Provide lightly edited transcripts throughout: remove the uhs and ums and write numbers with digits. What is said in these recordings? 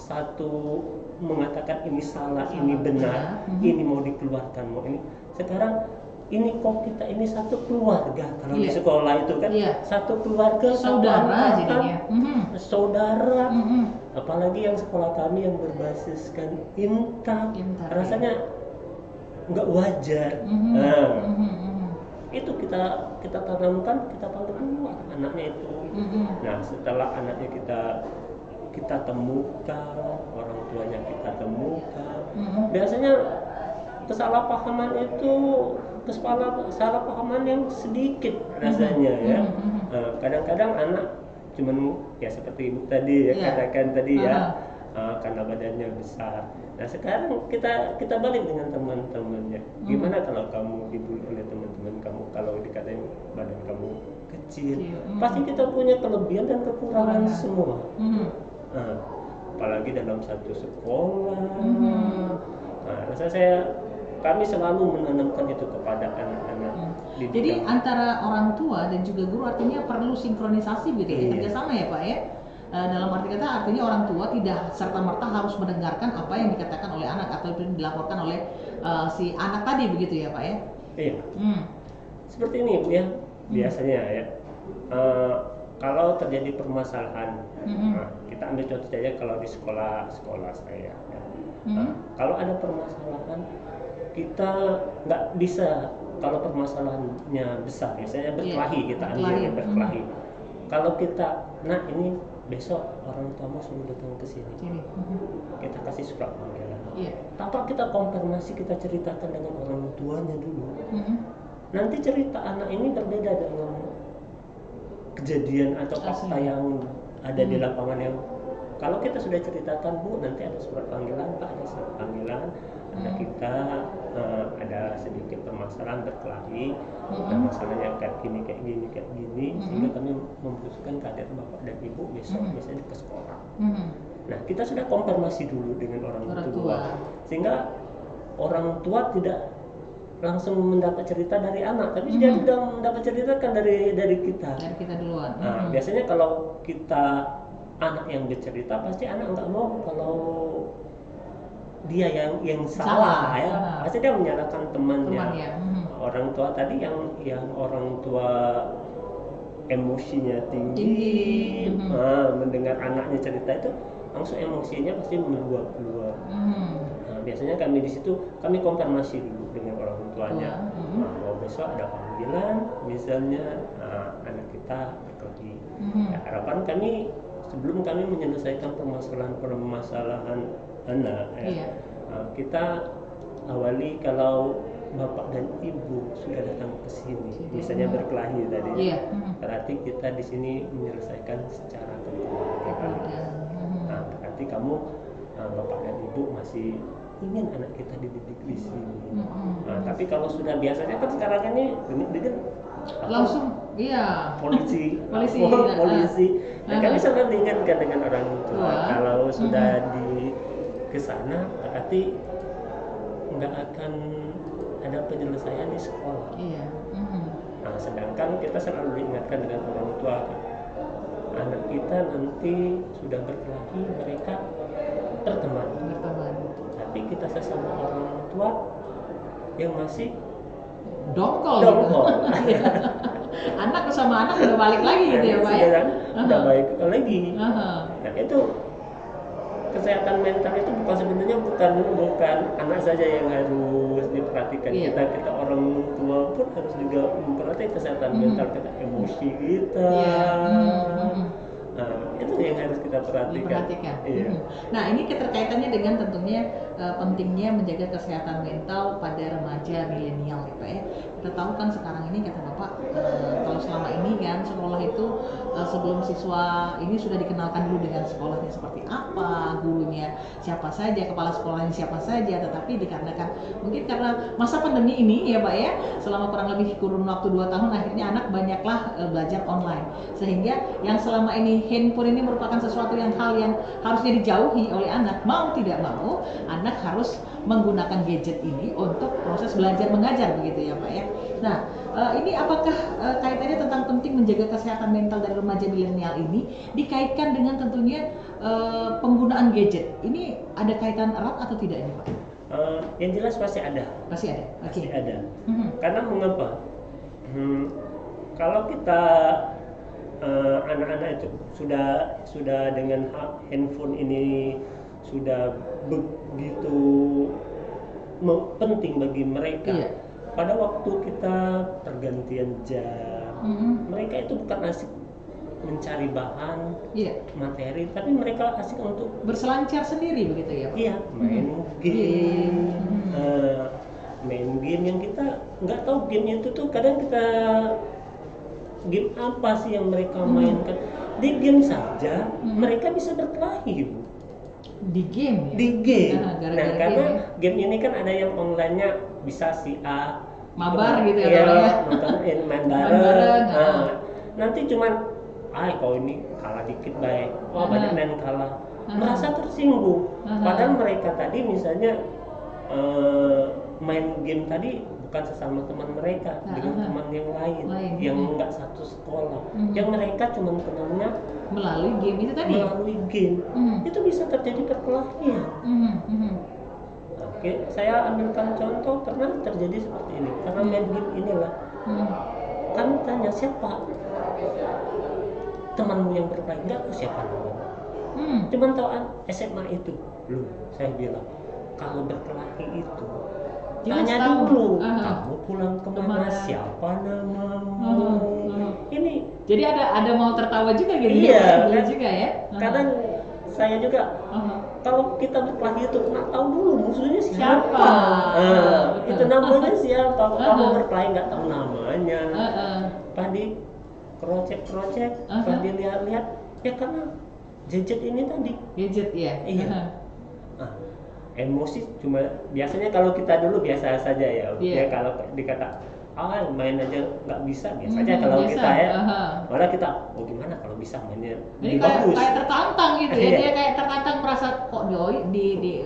satu mengatakan ini salah, ini benar, ini mau dikeluarkan, mau ini. Sekarang ini kok kita ini satu keluarga. Kalau di sekolah itu kan satu keluarga, saudara jadinya. Saudara. Apalagi yang sekolah kami yang berbasiskan intar. Rasanya nggak wajar. Itu kita tanamkan, kita panggil anaknya itu. Nah, setelah anaknya kita temukan, orang tuanya kita temukan, biasanya kesalahpahaman itu kesalahpahaman yang sedikit rasanya ya. Kadang-kadang anak cuman ya seperti ibu tadi ya katakan tadi ya, karena badannya besar. Nah sekarang kita balik dengan teman-temannya. Gimana kalau kamu dibully oleh teman-teman kamu, kalau dikatain badan kamu kecil? Pasti kita punya kelebihan dan kekurangan semua. Apalagi dalam satu sekolah. Kami selalu menanamkan itu kepada anak-anak. Jadi antara orang tua dan juga guru artinya perlu sinkronisasi gitu ya, kerjasama ya Pak ya. Dalam arti kata artinya orang tua tidak serta-merta harus mendengarkan apa yang dikatakan oleh anak atau dilaporkan oleh si anak tadi begitu ya Pak ya. Iya. Seperti ini Bu ya, biasanya ya. Kalau terjadi permasalahan, kita ambil contoh saja kalau di sekolah saya. Ya. Kalau ada permasalahan, kita nggak bisa, kalau permasalahannya besar, biasanya berkelahi, kita ambil berkelahi. Kalau kita, nah ini besok orang tuamu suruh datang ke sini, kita kasih surat panggilan. Tanpa kita konfirmasi, kita ceritakan dengan orang tuanya dulu. Nanti cerita anak ini berbeda dengan kejadian atau fakta yang ada di lapangan yang kalau kita sudah ceritakan, Bu, nanti ada surat panggilan, Pak, ada surat panggilan, ada kita ada sedikit permasalahan berkelahi, masalahnya kayak gini, sehingga kami memutuskan kehadiran Bapak dan Ibu besok biasanya ke sekolah. Nah, kita sudah konfirmasi dulu dengan orang tua, sehingga orang tua tidak langsung mendapat cerita dari anak, tapi dia sudah mendapat cerita kan dari kita. Dari kita duluan. Nah, biasanya kalau kita anak yang bercerita, pasti anak nggak mau kalau dia yang salah ya. Pasti dia menyalahkan temannya. Orang tua tadi yang orang tua emosinya tinggi, mendengar anaknya cerita itu langsung emosinya pasti meluap-luap. Biasanya kami di situ kami konfirmasi dulu dengan orang tuanya. Bahwa besok ada panggilan, misalnya anak kita berkelahi. Harapan kami sebelum kami menyelesaikan permasalahan anak, kita awali kalau Bapak dan Ibu sudah datang ke sini, misalnya berkelahi tadi, berarti kita di sini menyelesaikan secara kekeluargaan. Berarti kamu Bapak dan Ibu masih ingin anak kita dididik di sini. Tapi kalau sudah biasanya kan sekarang ini langsung polisi. Nah, kami sangat diingatkan dengan orang tua kalau sudah di kesana berarti nggak akan ada penyelesaian di sekolah. Nah, sedangkan kita selalu diingatkan dengan orang tua, anak kita nanti sudah berkelahi, mereka berteman. Tapi kita sesama orang tua yang masih dongkol. Anak sama anak udah balik lagi gitu ya Pak ya? Udah baik lagi. Nah itu kesehatan mental itu sebenarnya bukan anak saja yang harus diperhatikan. Kita orang tua pun harus juga memperhatikan kesehatan mental kita, emosi kita. Itu yang harus kita perhatikan. Nah ini keterkaitannya dengan tentunya pentingnya menjaga kesehatan mental pada remaja milenial ya Pak ya. Kita tahu kan sekarang ini kata Bapak kalau selama ini kan sekolah itu sebelum siswa ini sudah dikenalkan dulu dengan sekolahnya seperti apa, gurunya siapa saja, kepala sekolahnya siapa saja, tetapi dikarenakan mungkin karena masa pandemi ini ya Pak ya, selama kurang lebih kurun waktu 2 tahun akhirnya anak banyaklah belajar online, sehingga yang selama ini handphone ini merupakan sesuatu hal yang harusnya dijauhi oleh anak, mau tidak mau anak anak harus menggunakan gadget ini untuk proses belajar mengajar begitu ya Pak ya. Nah, ini apakah kaitannya tentang penting menjaga kesehatan mental dari remaja milenial ini dikaitkan dengan tentunya penggunaan gadget? Ini ada kaitan erat atau tidak ini Pak? Yang jelas pasti ada. Pasti ada. Pasti Oke. ada. Karena mengapa? Kalau kita anak-anak itu sudah dengan handphone ini sudah begitu penting bagi mereka. Iya. Pada waktu kita pergantian jam, mereka itu bukan asik mencari bahan, Iya. materi, tapi mereka asik untuk Berselancar sendiri begitu ya Pak? iya main game, main game yang kita nggak tahu game itu tuh kadang kita game apa sih yang mereka mainkan. Di game saja mereka bisa berkelahi Bu. Di game ya? Di game. Nah, Nah, gara-gara karena game ya? game ini kan ada yang online-nya bisa si A Mabar gitu ya, iya, Pak, ya? nonton main Main bareng. bareng, Nah, nanti cuman kau ini kalah dikit baik, banyak yang kalah, merasa tersinggung. Padahal mereka tadi misalnya main game tadi bukan sesama teman mereka dengan teman yang lain. Yang nggak satu sekolah, yang mereka cuma kenalnya Melalui game itu tadi? melalui game. Itu bisa terjadi perkelahian. Oke, saya ambilkan contoh pernah terjadi seperti ini karena main game inilah. Kami tanya siapa temanmu yang berkelahi, nggak tahu siapa namanya. Cuman tahu SMA itu. Loh, saya bilang kalau berkelahi itu tanya dulu, kamu pulang kemana, siapa namamu. Ini jadi ada mau tertawa juga gitu iya, ya? kan? Juga ya? Kadang saya juga kalau kita berkelahi itu nak tahu dulu musuhnya siapa. Betul. Itu namanya siapa. Kamu berkelahi nggak tahu namanya. Pas di crocek, pas dilihat-lihat ya karena gadget ini tadi. Gadget ya. Iya. Emosi cuma biasanya kalau kita dulu biasa saja ya. Ya kalau dikata main aja nggak bisa biasa aja kalau biasa. kita ya. Malah kita gimana kalau bisa mainnya Jadi lebih bagus. kayak tertantang gitu ya. Iya. Dia kayak tertantang merasa kok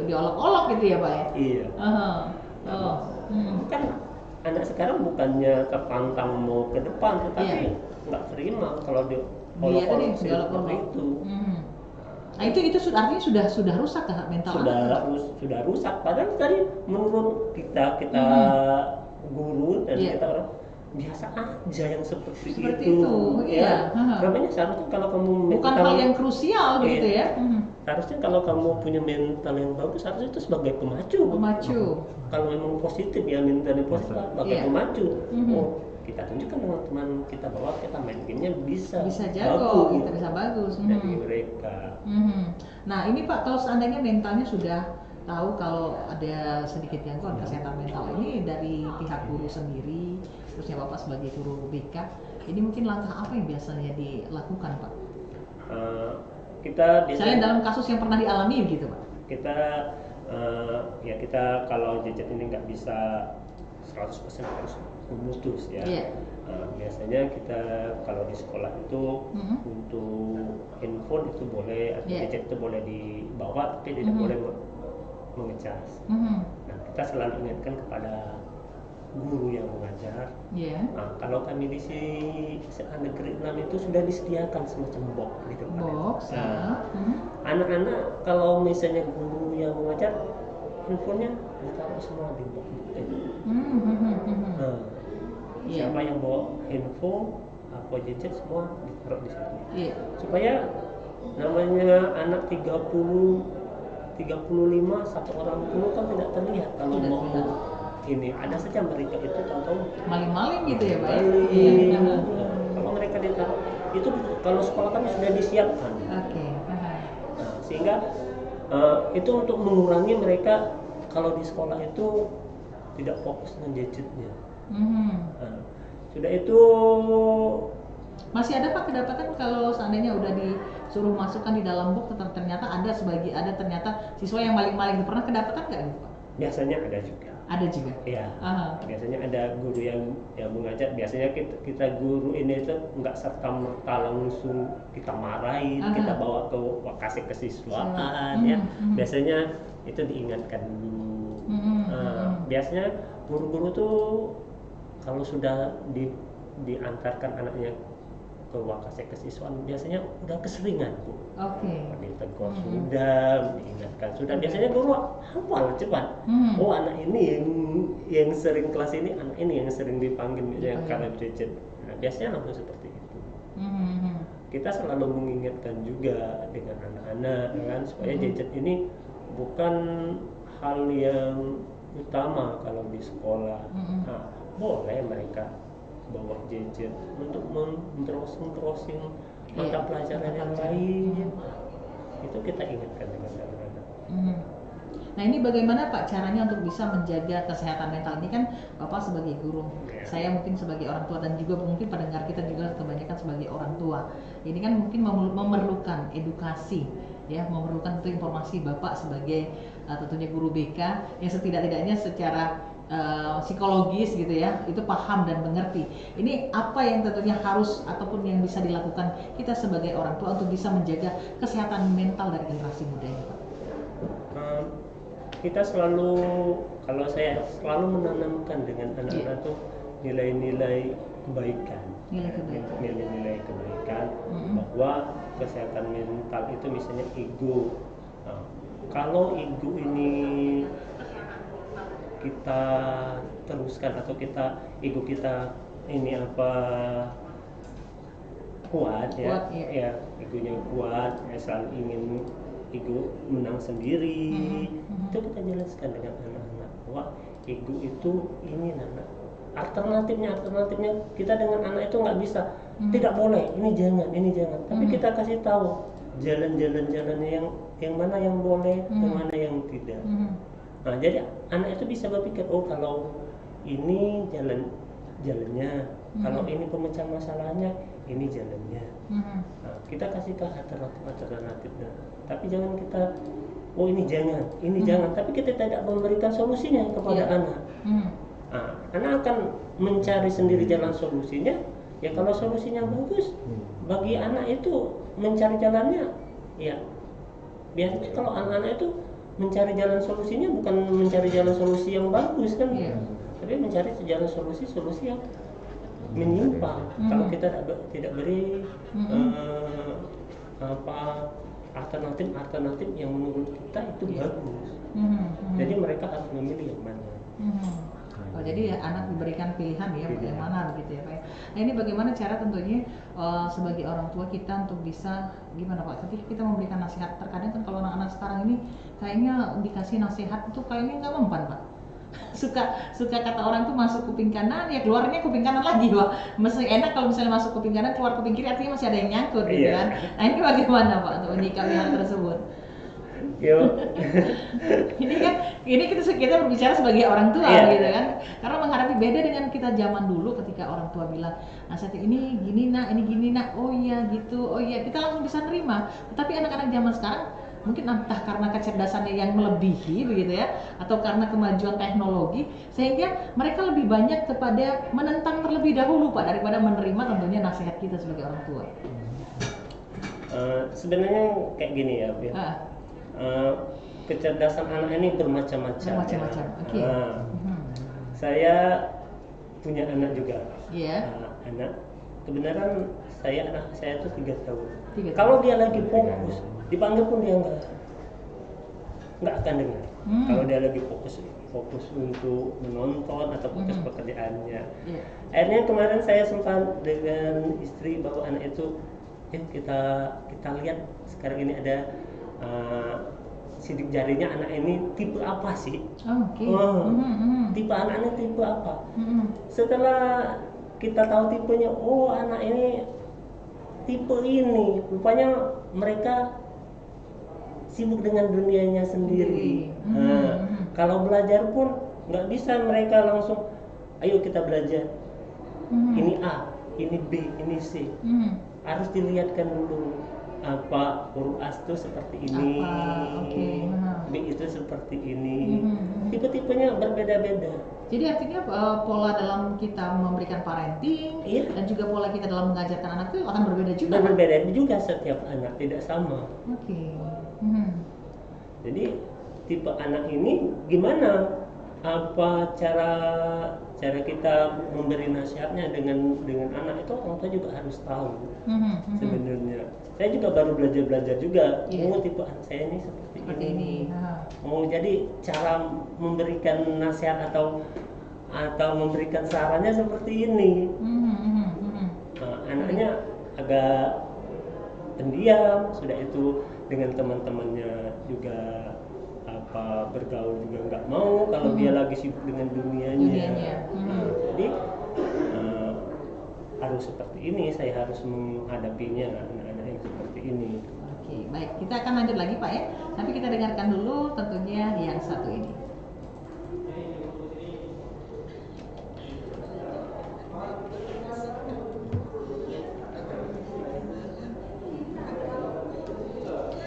diolok-olok gitu ya Pak ya. Iya. Kan anak sekarang bukannya tertantang mau ke depan tetapi nggak terima kalau diolok-olok seperti itu. Nah itu artinya sudah rusak kan mental anak? Sudah rusak. Padahal tadi menurut kita guru dan kita orang biasa aja yang seperti itu. Iya. Namanya seharusnya kalau kamu bukan hal yang krusial gitu ya. Harusnya kalau kamu punya mental yang bagus harusnya itu sebagai pemacu. Kalau memang positif ya mental yang positif sebagai pemacu. Kita tunjukkan dengan teman kita bahwa kita main gamenya bisa jago, kita bisa bagus dari mereka. Nah ini Pak, kalau seandainya mentalnya sudah tahu kalau ada sedikit gangguan kesehatan mental ini dari pihak guru sendiri, terusnya Bapak sebagai guru BK, ini mungkin langkah apa yang biasanya dilakukan Pak? Kita misalnya dalam kasus yang pernah dialami gitu Pak? Kita kalau gadget ini nggak bisa 100% harus memutus ya. Biasanya kita kalau di sekolah itu untuk handphone itu boleh atau gadget itu boleh dibawa tapi tidak boleh mengecas. Nah, kita selalu ingatkan kepada guru yang mengajar. Nah, kalau kami di negeri 6 itu sudah disediakan semacam box di depan. Anak-anak kalau misalnya guru yang mengajar handphonenya ditaruh semua di box. Siapa yang bawa handphone, apa gadget semua ditaruh di situ. Supaya namanya anak 35 satu orang guru kan tidak terlihat kalau mau ini ada saja mereka itu tahu-tahu maling-maling gitu ya Pak. Kalau mereka ditaruh itu kalau sekolah kami sudah disiapkan. Sehingga itu untuk mengurangi mereka kalau di sekolah itu tidak fokus dengan gadgetnya. Sudah itu masih ada Pak kedapatan kalau seandainya udah disuruh masukkan di dalam box ternyata ada ternyata siswa yang maling-maling, pernah kedapatan nggak Pak? Biasanya ada juga. Ada juga. Iya. Biasanya ada guru yang mengajar. Biasanya kita guru ini itu nggak serta merta langsung kita marahin, kita bawa ke kasih kesiswaan ya. Biasanya itu diingatkan dulu. Biasanya guru-guru tuh kalau sudah diantarkan anaknya ke wakase kesiswaan biasanya udah keseringan Bu. Ditegur sudah, diingatkan sudah. Biasanya guru hafal cepat. Oh anak ini yang sering kelas ini, anak ini yang sering dipanggil misalnya karena gadget. Nah, biasanya langsung seperti itu. Kita selalu mengingatkan juga dengan anak-anak kan supaya gadget ini bukan hal yang utama kalau di sekolah. Nah, boleh mereka bawa gadget untuk terus-terusin mata pelajaran yang lain. Itu kita ingatkan dengan anak-anak. Nah ini bagaimana Pak caranya untuk bisa menjaga kesehatan mental ini kan Bapak sebagai guru, saya mungkin sebagai orang tua dan juga mungkin pendengar kita juga kebanyakan sebagai orang tua. Ini kan mungkin memerlukan edukasi, ya memerlukan itu informasi Bapak sebagai tentunya guru BK yang setidak-tidaknya secara psikologis gitu ya, itu paham dan mengerti. Ini apa yang tentunya harus ataupun yang bisa dilakukan kita sebagai orang tua untuk bisa menjaga kesehatan mental dari generasi muda ini Pak? Kita kalau saya selalu menanamkan dengan anak-anak tuh nilai-nilai kebaikan. Nilai-nilai kebaikan bahwa kesehatan mental itu misalnya ego. Kalau ego ini kita teruskan atau ego kita ini kuat ya, egonya kuat, selalu ingin ego menang sendiri. Itu kita jelaskan dengan anak-anak bahwa ego itu ini alternatifnya kita dengan anak itu nggak bisa tidak boleh ini jangan tapi kita kasih tahu jalan-jalan yang mana yang boleh yang mana yang tidak. Nah jadi anak itu bisa berpikir kalau ini jalannya kalau ini pemecah masalahnya ini jalannya. Nah, kita kasih ke alternatifnya, tapi jangan kita ini jangan, tapi kita tidak memberikan solusinya kepada anak. Nah, anak akan mencari sendiri jalan solusinya. Ya kalau solusinya bagus bagi anak itu mencari jalannya, ya biasanya kalau anak-anak itu mencari jalan solusinya bukan mencari jalan solusi yang bagus kan, tapi mencari jalan solusi yang menyimpang. Kalau kita tidak beri alternatif yang menurut kita itu bagus. Jadi mereka harus memilih yang mana. Jadi anak diberikan pilihan ya bagaimana begitu ya Pak. Nah ini bagaimana cara tentunya sebagai orang tua kita untuk bisa gimana Pak? Ketika kita memberikan nasihat, terkadang kan kalau anak-anak sekarang ini kayaknya dikasih nasihat itu kayaknya nggak mempan Pak. suka kata orang tuh masuk kuping kanan ya keluarnya kuping kanan lagi Pak. Masih enak kalau misalnya masuk kuping kanan keluar kuping kiri artinya masih ada yang nyangkut gitu kan. Nah ini bagaimana Pak untuk menyikapi hal tersebut? ini kita berbicara sebagai orang tua gitu kan, karena menghadapi beda dengan kita zaman dulu ketika orang tua bilang nasihat ini gini nak, oh iya gitu, oh iya kita langsung bisa terima. Tapi anak-anak zaman sekarang mungkin entah karena kecerdasannya yang melebihi begitu ya, atau karena kemajuan teknologi sehingga mereka lebih banyak kepada menentang terlebih dahulu Pak daripada menerima tentunya nasihat kita sebagai orang tua. Sebenarnya kayak gini ya, kecerdasan anak ini bermacam-macam. Saya punya anak juga. Anak kebenaran anak saya itu 3 tahun. Kalau dia lagi fokus dipanggil pun dia nggak akan dengar. Kalau dia lagi fokus untuk menonton atau fokus pekerjaannya. Akhirnya kemarin saya sempat dengan istri bawa anak itu, kita lihat sekarang ini ada sidik jarinya anak ini tipe apa sih? Tipe anak-anak tipe apa? Setelah kita tahu tipenya, anak ini tipe ini, rupanya mereka sibuk dengan dunianya sendiri. Kalau belajar pun nggak bisa mereka langsung, ayo kita belajar. Ini A, ini B, ini C. Harus dilihatkan dulu. Huruf A itu seperti ini, B itu seperti ini. Tipe-tipenya berbeda-beda. Jadi artinya pola dalam kita memberikan parenting dan juga pola kita dalam mengajarkan anak itu akan berbeda juga. Berbeda juga setiap anak, tidak sama. Jadi tipe anak ini gimana, apa cara cara kita memberi nasihatnya dengan anak itu orang tua juga harus tahu. Sebenarnya saya juga baru belajar juga. Oh, tipe anak saya ini seperti ini. Oh, jadi cara memberikan nasihat atau memberikan sarannya seperti ini. Nah, anaknya agak pendiam, sudah itu dengan teman-temannya juga bergaul juga nggak mau kalau dia lagi sibuk dengan dunianya. Jadi harus seperti ini, saya harus menghadapinya anak-anak yang seperti ini. Oke, baik, kita akan lanjut lagi Pak ya, tapi kita dengarkan dulu tentunya yang satu ini.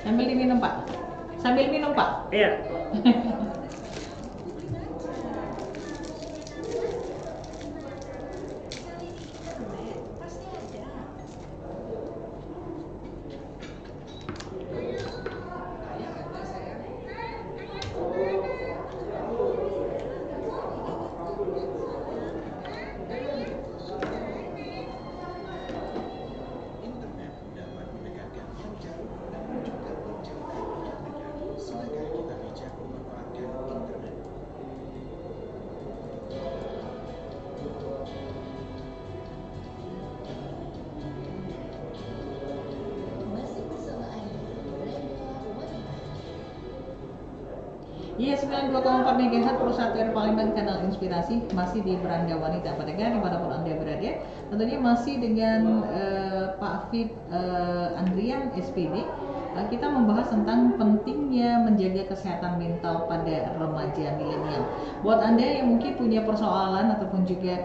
Sambil diminum Pak. Sambil minum Pak. Iya. Iya, 92,4 MHz Persatuan Palembang Kanal Inspirasi masih di Beranda Wanita Pendengar dimanapun Anda berada. Tentunya masih dengan Pak Afif Andrian SPD. Kita membahas tentang pentingnya menjaga kesehatan mental pada remaja milenial. Buat Anda yang mungkin punya persoalan ataupun juga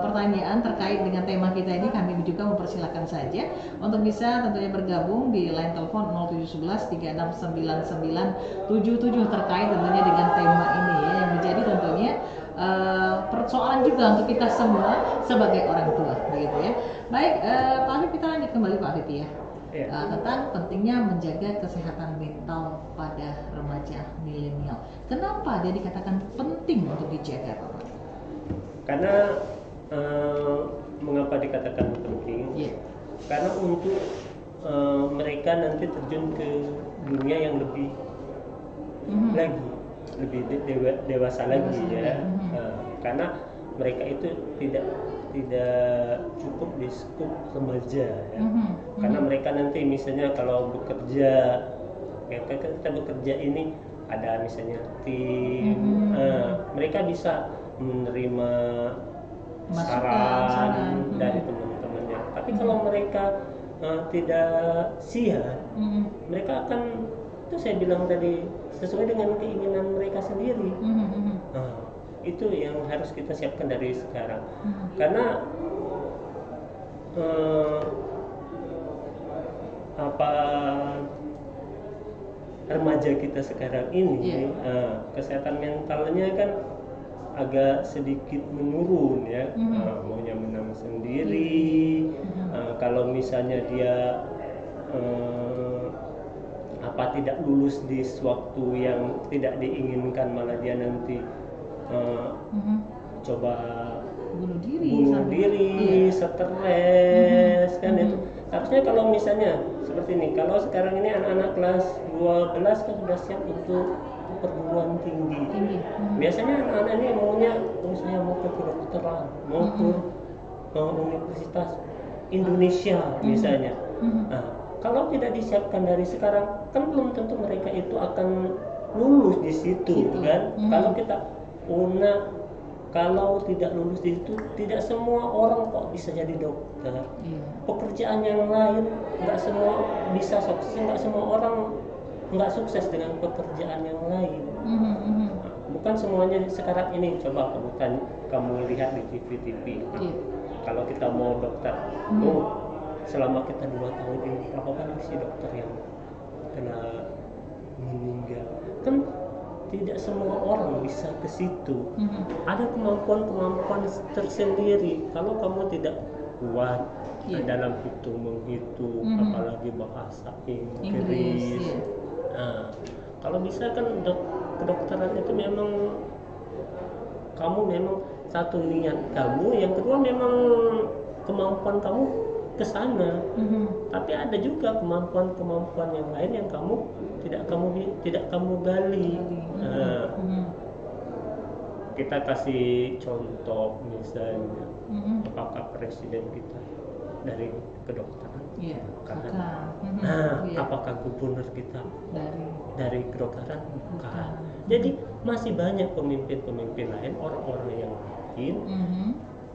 pertanyaan terkait dengan tema kita ini, kami juga mempersilahkan saja untuk bisa tentunya bergabung di line telepon 0711 369977 terkait tentunya dengan tema ini ya, yang menjadi tentunya persoalan juga untuk kita semua sebagai orang tua, begitu ya. Baik, Pak Afif, kita lanjut kembali Pak Afif ya. Tentang pentingnya menjaga kesehatan mental pada remaja milenial. Kenapa dia dikatakan penting untuk dijaga, Pak? Karena mengapa dikatakan penting? Karena untuk mereka nanti terjun ke dunia yang lebih dewasa lagi ya. Karena mereka itu tidak cukup di skup remaja ya. Karena mereka nanti misalnya kalau bekerja, kita bekerja ini ada misalnya tim, mereka bisa menerima saran dari teman-temannya. Tapi kalau mereka tidak siap, mereka akan, itu saya bilang tadi, sesuai dengan keinginan mereka sendiri. Itu yang harus kita siapkan dari sekarang. Karena remaja kita sekarang ini kesehatan mentalnya kan agak sedikit menurun ya. Maunya menang sendiri. Kalau misalnya dia tidak lulus di suatu yang tidak diinginkan, malah dia nanti coba bunuh diri, stres kan. Itu harusnya kalau misalnya seperti ini, kalau sekarang ini anak-anak kelas 12 kan sudah siap untuk perguruan tinggi. Biasanya anak-anak ini maunya, saya mau ke kedokteran, mau ke Universitas Indonesia misalnya. Kalau tidak disiapkan dari sekarang, kan belum tentu mereka itu akan lulus di situ kan. Kalau kita kalau tidak lulus di situ, tidak semua orang kok bisa jadi dokter. Pekerjaan yang lain nggak semua bisa sukses, nggak semua orang nggak sukses dengan pekerjaan yang lain. Bukan semuanya sekarang ini. Coba kamu lihat di TV. Kalau kita mau dokter, selama kita 2 tahun ini berapa banyak sih dokter yang kena meninggal? Kan tidak semua orang bisa ke situ. Ada kemampuan tersendiri. Kalau kamu tidak kuat dalam menghitung, apalagi bahasa Inggris. Kalau bisa kan kedokteran itu memang kamu memang satu niat kamu, yang kedua memang kemampuan kamu ke sana. Tapi ada juga kemampuan yang lain yang tidak kamu gali. Kita kasih contoh misalnya, apakah presiden kita dari kedokteran? Iya. Apakah gubernur kita dari kedokteran? Bukan. Jadi masih banyak pemimpin-pemimpin lain, orang-orang yang lain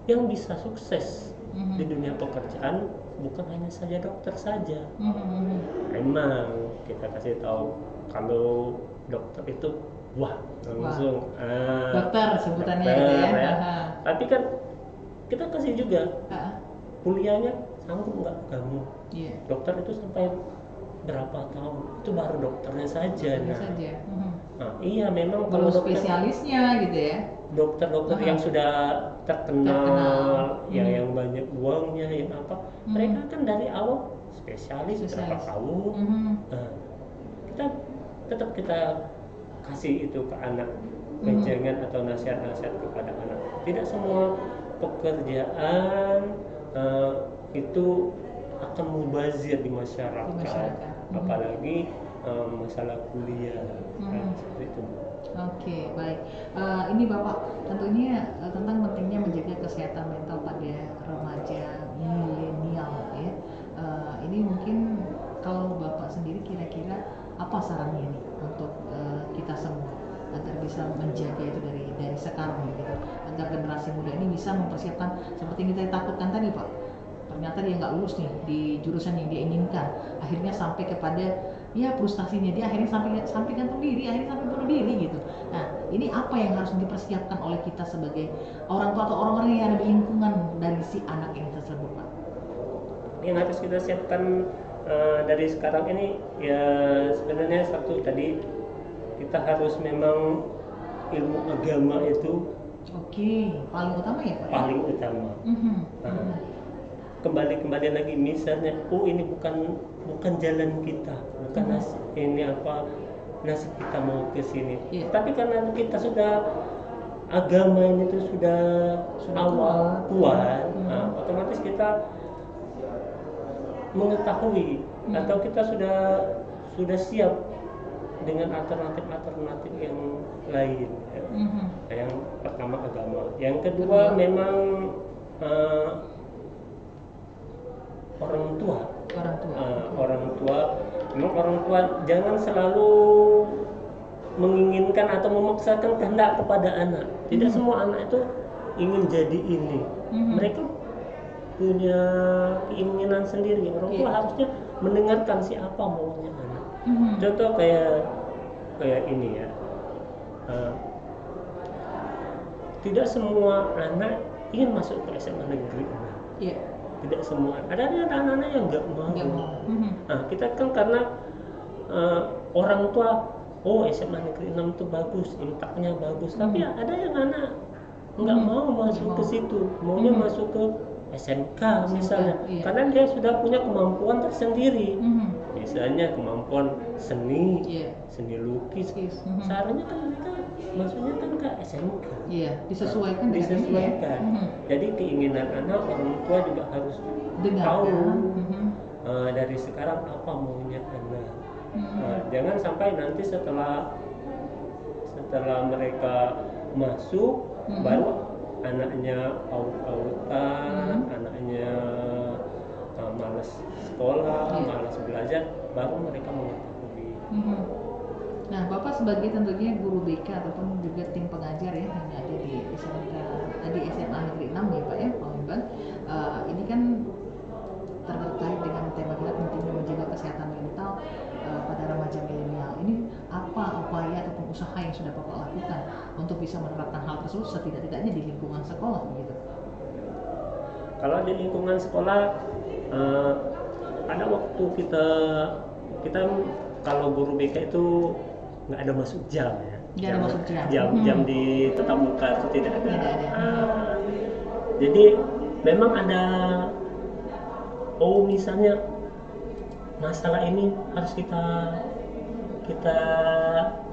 yang bisa sukses di dunia pekerjaan, bukan hanya saja dokter saja. Memang kita kasih tahu kalau dokter itu langsung dokter sebutannya dokter, gitu ya. Tapi kan kita kasih juga kuliahnya sanggup nggak kamu? Dokter itu sampai berapa tahun? Itu baru dokternya saja. Iya, memang kalau spesialisnya gitu ya. Dokter-dokter yang sudah terkenal, yang banyak uangnya, yang apa, mereka kan dari awal spesialis. Berapa tahun. Kita tetap kasih itu ke anak, wejangan atau nasihat-nasihat kepada anak. Tidak semua pekerjaan itu akan mubazir di masyarakat. Apalagi masalah kuliah. Seperti itu. Oke, baik. Ini Bapak tentunya tentang pentingnya menjaga kesehatan mental pada remaja milenial ya. Ini mungkin kalau Bapak sendiri kira-kira apa sarannya nih untuk kita semua agar bisa menjaga itu dari sekarang gitu, agar generasi muda ini bisa mempersiapkan seperti yang kita takutkan tadi Pak. Ternyata dia nggak lulus nih di jurusan yang dia inginkan, akhirnya sampai kepada frustasinya dia akhirnya sampai gantung diri, akhirnya sampai bunuh diri gitu. Nah, ini apa yang harus dipersiapkan oleh kita sebagai orang tua atau orang-orang yang ada di lingkungan dari si anak ini tersebut, Pak? Yang harus kita siapkan dari sekarang ini ya sebenarnya satu tadi, kita harus memang ilmu agama itu paling utama ya Pak? Paling utama. Kembali lagi misalnya, ini bukan jalan kita, bukan nasib kita mau ke sini. Tapi karena kita sudah agama ini tuh sudah awal kuat, otomatis kita mengetahui atau kita sudah siap dengan alternatif yang lain. Yang pertama agama, yang kedua memang orang tua. Memang orang tua jangan selalu menginginkan atau memaksakan kehendak kepada anak. Tidak semua anak itu ingin jadi ini. Mereka punya keinginan sendiri. Orang tua harusnya mendengarkan siapa maunya anak. Contoh kayak ini ya. Tidak semua anak ingin masuk ke SMA negeri. Tidak semua. Ada anak-anak yang nggak mau. Nah, kita kan karena orang tua, SMA negeri 6 itu bagus, intaknya bagus. Tapi ada yang anak nggak mau masuk ke situ, maunya masuk ke SMK misalnya, karena dia sudah punya kemampuan tersendiri. Misalnya kemampuan seni lukis. Seharusnya kan mereka maksudnya kan ke SMK. Disesuaikan. Jadi keinginan anak, orang tua juga harus tahu dari sekarang apa maunya anak. Jangan sampai nanti setelah mereka masuk baru anaknya out-outan, anaknya malas sekolah, malas belajar, baru mereka mengetahui. Nah, Bapak sebagai tentunya guru BK ataupun juga tim pengajar ya yang ada di SMA Negeri 6 ya Pak ya, Pak Wimban. Ini kan terkait dengan tema kita pentingnya menjaga kesehatan mental pada remaja milenial. Ini apa upaya ataupun usaha yang sudah Bapak lakukan untuk bisa menerapkan hal tersebut setidak-tidaknya di lingkungan sekolah begitu? Kalau di lingkungan sekolah ada waktu kita kalau guru BK itu nggak ada masuk jam ya. Jam di tetap muka itu tidak ada. Jadi memang ada misalnya masalah ini harus kita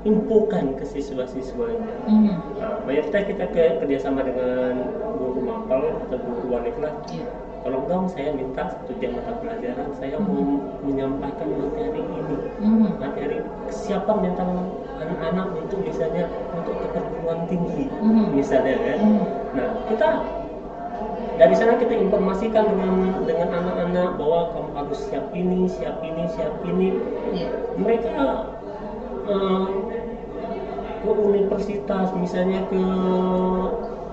infokan ke siswa-siswanya. Nah, mayoritas kita kerjasama dengan guru mapel atau guru wali kelas. Tolong dong, saya minta 1 jam mata pelajaran saya mau menyampaikan materi ini, materi kesiapan mental anak-anak untuk misalnya untuk ke perguruan tinggi, misalnya kan. Nah, kita dari sana kita informasikan dengan anak-anak bahwa kamu harus siap ini, siap ini, siap ini. Mereka ke universitas, misalnya ke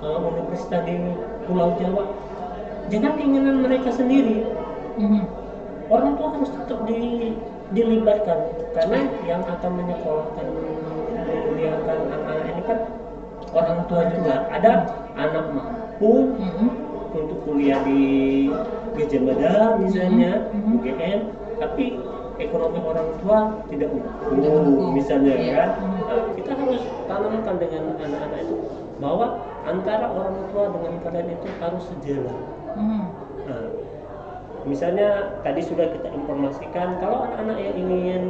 universitas di Pulau Jawa, jangan keinginan mereka sendiri. Orang tua harus tetap dilibatkan, karena yang akan menyekolahkan, menguliakan anak-anak ini kan orang tua juga. Ada anak mampu untuk kuliah di Gajah Mada misalnya, UGM, tapi ekonomi orang tua tidak mendukung misalnya kan. Kita harus tanamkan dengan anak-anak itu bahwa antara orang tua dengan kalian itu harus sejalan. Nah, misalnya tadi sudah kita informasikan kalau anak-anak yang ingin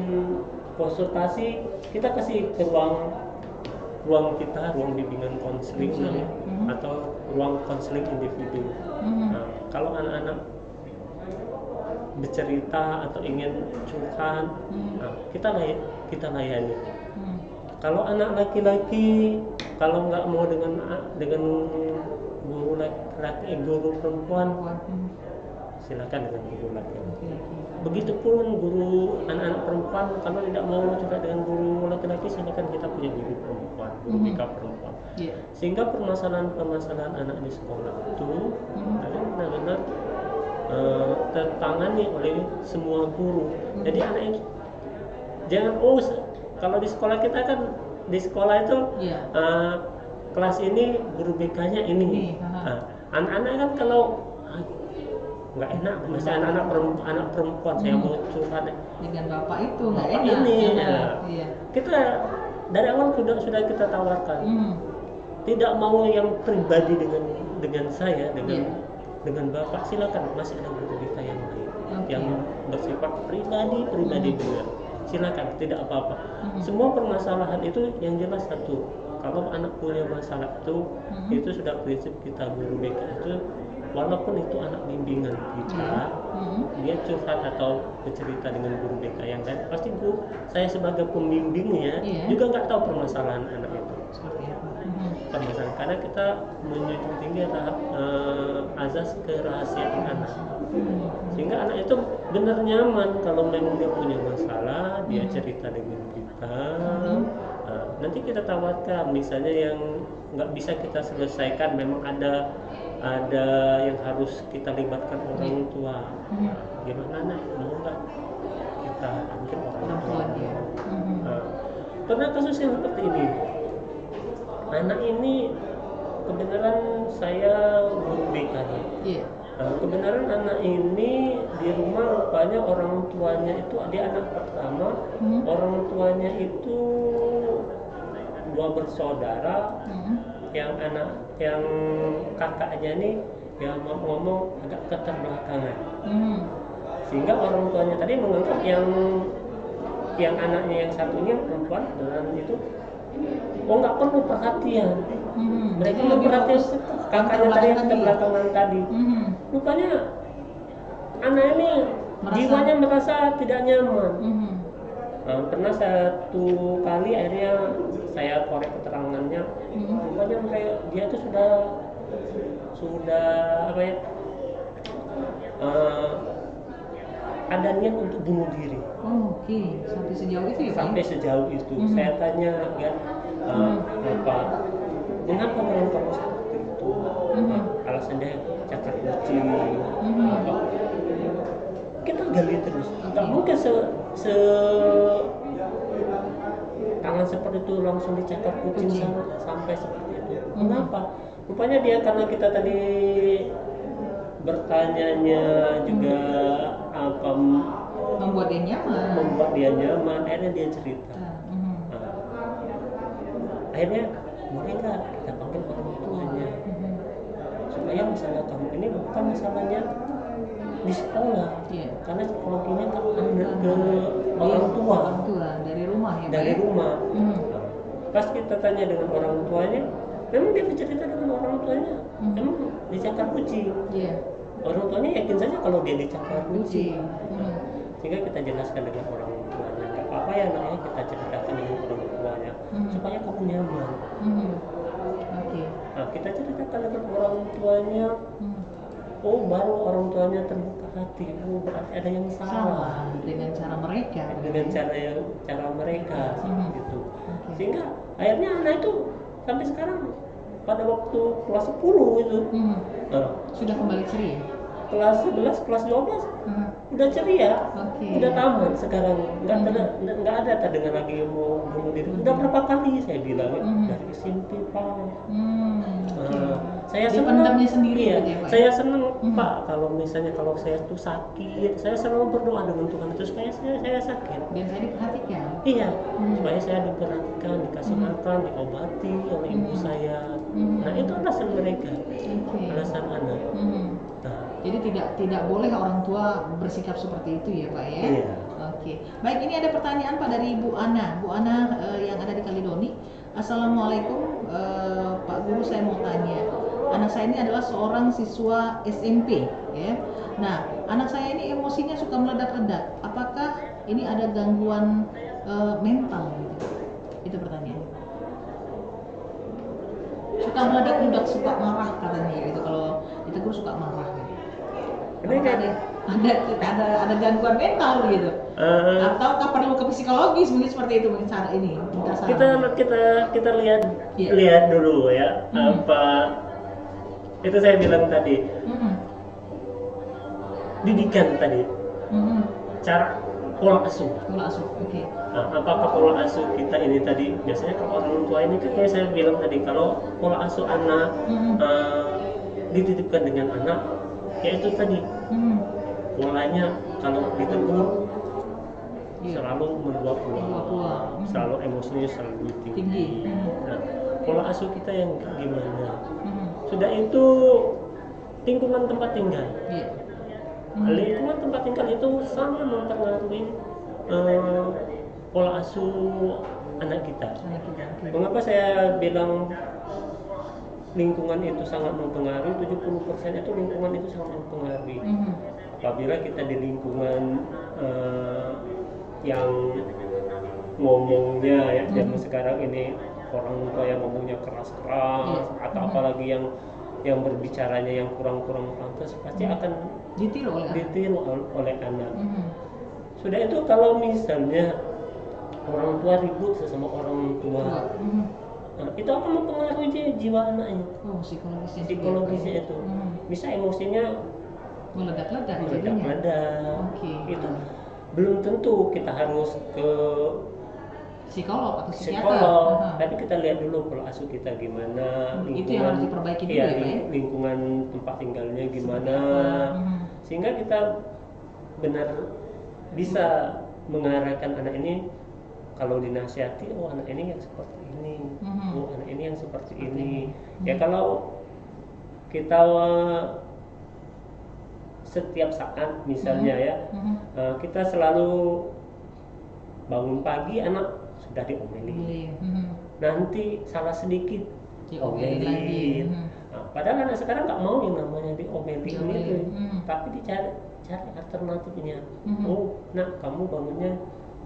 konsultasi, kita kasih ke ruang kita, ruang bimbingan konseling atau ruang konseling individu. Nah, kalau anak-anak bercerita atau ingin curhat, nah, kita layani. Kalau anak laki-laki, kalau nggak mau dengan guru laki-laki, guru perempuan, silakan dengan guru laki-laki. Begitupun guru anak-anak perempuan, kalau tidak mau curhat dengan guru laki-laki, silakan kita punya guru perempuan, guru BK perempuan. Sehingga permasalahan anak di sekolah itu benar-benar tertangani oleh semua guru. Jadi anak itu jangan kalau di sekolah kita kan, di sekolah itu kelas ini guru BK-nya ini. Anak-anak kan kalau nggak enak, misalnya anak perempuan saya mau curhat dengan bapak itu nggak enak ini. Kita dari awal sudah kita tawarkan, tidak mau yang pribadi dengan saya, dengan bapak, silakan, masih ada guru kita yang lain yang bersifat pribadi benar, silakan, tidak apa-apa. Semua permasalahan itu yang jelas satu, kalau anak punya masalah itu sudah prinsip kita guru BK itu, walaupun itu anak bimbingan kita, dia curhat atau bercerita dengan guru BK yang lain, pasti saya sebagai pembimbingnya juga nggak tahu permasalahan anak itu. Permasalahan, karena kita menjunjung tinggi tahap azas kerahasiaan anak, sehingga anak itu benar nyaman kalau memang dia punya masalah, dia cerita dengan kita. Nanti kita tawarkan, misalnya yang nggak bisa kita selesaikan, memang ada yang harus kita libatkan orang tua. Gimana nak, mau nggak kita ambil orang tua? Pernah kasus yang seperti ini. Anak ini kebenaran saya guru BK-nya. Kebenaran anak ini di rumah rupanya orang tuanya itu, dia anak pertama, orang tuanya itu 2 bersaudara. Yang kakaknya nih yang ngomong agak keterbelakangan, sehingga orang tuanya tadi menganggap yang anaknya yang satunya perempuan dan itu nggak perlu perhatian. Mereka memperhatikan kakaknya tadi yang keterbelakangan tadi. Rupanya anak ini jiwanya merasa tidak nyaman. Pernah satu kali akhirnya saya korek keterangannya, rupanya dia itu sudah apa ya, ada niat untuk bunuh diri. Sampai sejauh itu ya? Sampai sejauh itu. Saya tanya kan, mengapa orang kamu seperti itu? Alasan dia cacat kucing. Kita gali terus. Nggak mungkin tangan seperti itu langsung dicakar kucing sampai seperti itu. Kenapa? Rupanya dia, karena kita tadi bertanyanya juga membuat dia nyaman, akhirnya dia cerita. Akhirnya boleh nggak kita panggil orang tuanya supaya masalah kamu ini bukan masalahnya di sekolah. Iya. Karena psikologinya kan anak ke orang tua. Orang tua dari rumah ya, Pak, Dari ya? rumah. Hmm. Nah, pas kita tanya dengan orang tuanya, memang dia bercerita dengan orang tuanya, memang dicakar kucing. Iya. Orang tuanya yakin saja kalau dia dicakar kucing. Kucing. Sehingga kita jelaskan dengan orang tuanya, nggak apa-apa ya namanya, kita ceritakan dengan orang tuanya supaya kamu nyaman. Oke. Nah, kita ceritakan dengan orang tuanya, oh baru orang tuanya terbuka hati, oh berarti ada yang salah dengan cara mereka. dengan cara mereka gitu. Oke. Sehingga akhirnya anak itu sampai sekarang pada waktu kelas 10 itu Sudah kembali ceria. kelas 11, kelas 12 udah ceria, Oke. udah tamat sekarang, nggak ada terdengar lagi mau bunuh diri. Udah berapa kali saya bilang dari SMP Pak. Saya senang, Dipendamnya sendiri iya, gitu ya, Pak? saya senang Pak kalau misalnya kalau saya tuh sakit, saya selalu berdoa dengan Tuhan itu supaya saya sakit. Biar saya diperhatikan. Iya, supaya saya diperhatikan, dikasih makan, diobati oleh ibu saya. Nah itu alasan mereka, Oke. alasan anak. Nah, Jadi tidak boleh orang tua bersikap seperti itu ya, Pak, ya? Iya. Oke. Baik, ini ada pertanyaan Pak dari Bu Ana. Bu Ana yang ada di Kaledoni. Assalamualaikum Pak Guru, saya mau tanya. Anak saya ini adalah seorang siswa SMP, ya. Nah, anak saya ini emosinya suka meledak-ledak. Apakah ini ada gangguan mental gitu? Itu pertanyaannya. Suka meledak-ledak, suka marah katanya gitu. Kalau ditegur suka marah gitu. Ada gangguan mental gitu, atau perlu ke psikologis mungkin seperti itu, mungkin saat ini kita lihat dulu ya, apa itu saya bilang tadi, didikan tadi, cara pola asuh. Oke. Nah, apakah pola asuh kita ini tadi, biasanya kalau orang tua ini kan kayak saya bilang tadi, kalau pola asuh anak dititipkan dengan anak, yaitu tadi polanya kalau ditegur selalu meluap-luap, selalu emosinya selalu tinggi. Nah, pola asuh kita yang gimana? Sudah itu lingkungan tempat tinggal. Lingkungan tempat tinggal itu sangat mempengaruhi pola asuh anak kita. Mengapa saya bilang lingkungan itu sangat mempengaruhi? 70% itu lingkungan itu sangat mempengaruhi. Apabila kita di lingkungan yang ngomongnya ya zaman sekarang ini, orang tua yang ngomongnya keras-keras, atau apalagi yang berbicaranya yang kurang-kurang pantas, pasti akan ditiru oleh anak. Sudah itu kalau misalnya orang tua ribut sesama orang tua, itu akan mempengaruhi jiwa anaknya. Psikologisnya itu bisa emosinya meledak-ledak. Itu belum tentu kita harus ke psikolog atau psikiater. Tapi kita lihat dulu pola asuh kita gimana, itu yang harus diperbaiki dulu ya, Pak. Lingkungan tempat tinggalnya gimana, sehingga kita benar bisa mengarahkan anak ini. Kalau dinasihati, oh anak ini yang seperti ini, oh anak ini yang seperti ini. Ya kalau kita setiap saat misalnya ya, kita selalu bangun pagi anak sudah diomelin, nanti salah sedikit diomelin. Nah, padahal anak sekarang nggak mau yang namanya diomelin itu, tapi dicari alternatifnya. Oh, nak kamu bangunnya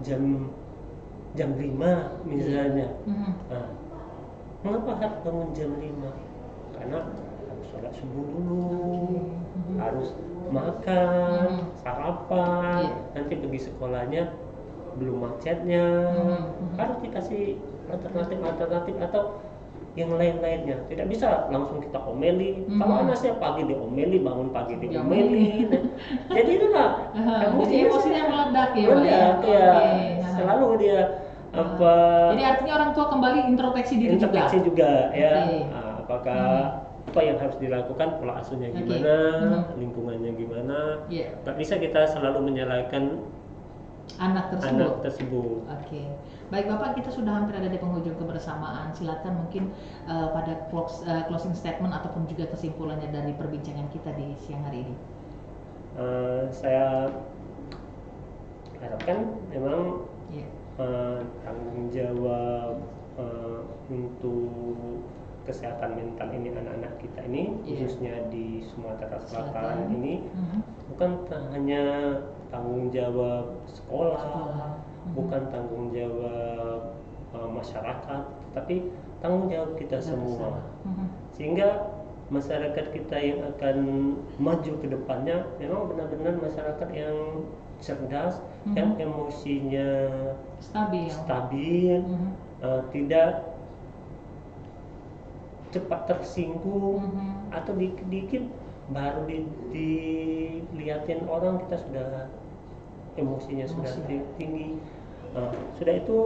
jam 5 misalnya. Nah, mengapa harus bangun jam 5? Karena harus sholat subuh dulu, harus makan, sarapan, nanti pergi sekolahnya belum macetnya, harus dikasih alternatif atau yang lain-lainnya. Tidak bisa langsung kita omeli. Kalau anak saya pagi diomeli, bangun pagi diomeli. Jadi itulah emosinya meledak ya, meledak ya. Selalu dia apa? Jadi artinya orang tua kembali introspeksi diri juga ya. Apakah apa yang harus dilakukan, pola asuhnya gimana, lingkungannya gimana. Nggak bisa kita selalu menyalahkan anak tersebut. Oke. Baik Bapak, kita sudah hampir ada di penghujung kebersamaan. Silakan mungkin pada closing statement ataupun juga kesimpulannya dari perbincangan kita di siang hari ini. Saya harapkan memang Iya. tanggung jawab untuk kesehatan mental ini anak-anak kita ini, khususnya di Sumatera Selatan ini, bukan hanya tanggung jawab sekolah, bukan tanggung jawab masyarakat, tapi tanggung jawab kita semua. Sehingga masyarakat kita yang akan maju ke depannya memang benar-benar masyarakat yang cerdas, yang emosinya stabil, tidak cepat tersinggung, atau dikit-dikit baru dilihatin orang kita sudah emosinya sudah tinggi. Sudah itu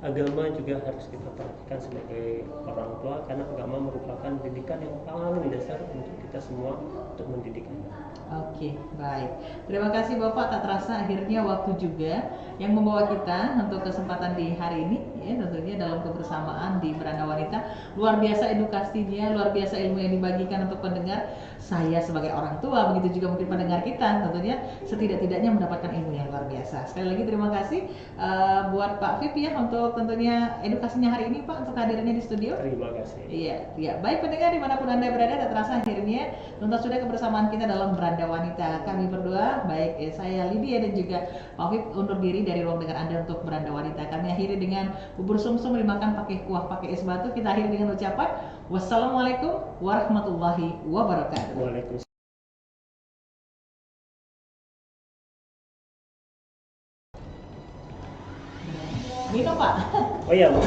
agama juga harus kita perhatikan sebagai orang tua, karena agama merupakan pendidikan yang paling dasar untuk kita semua untuk mendidik anak. Oke, baik. Terima kasih Bapak. Tak terasa akhirnya waktu juga yang membawa kita untuk kesempatan di hari ini, ya, tentunya dalam kebersamaan di Beranda Wanita. Luar biasa edukasinya, luar biasa ilmu yang dibagikan untuk pendengar. Saya sebagai orang tua, begitu juga mungkin pendengar kita, tentunya setidak-tidaknya mendapatkan ilmu yang luar biasa. Sekali lagi terima kasih buat Pak Vip ya untuk tentunya edukasinya hari ini Pak, untuk hadirnya di studio. Terima kasih. Iya. Baik pendengar dimanapun Anda berada, tak terasa akhirnya tuntas sudah kebersamaan kita dalam Beranda Wanita. Kami berdua, baik saya Lydia dan juga Pak Vip, undur diri dari ruang dengar Anda untuk Beranda Wanita. Kami akhiri dengan bubur sumsum dimakan pakai kuah pakai es batu. Kita akhiri dengan ucapan wassalamualaikum warahmatullahi wabarakatuh. Waalaikumsalam. Gitu Pak. Oh iya Bu.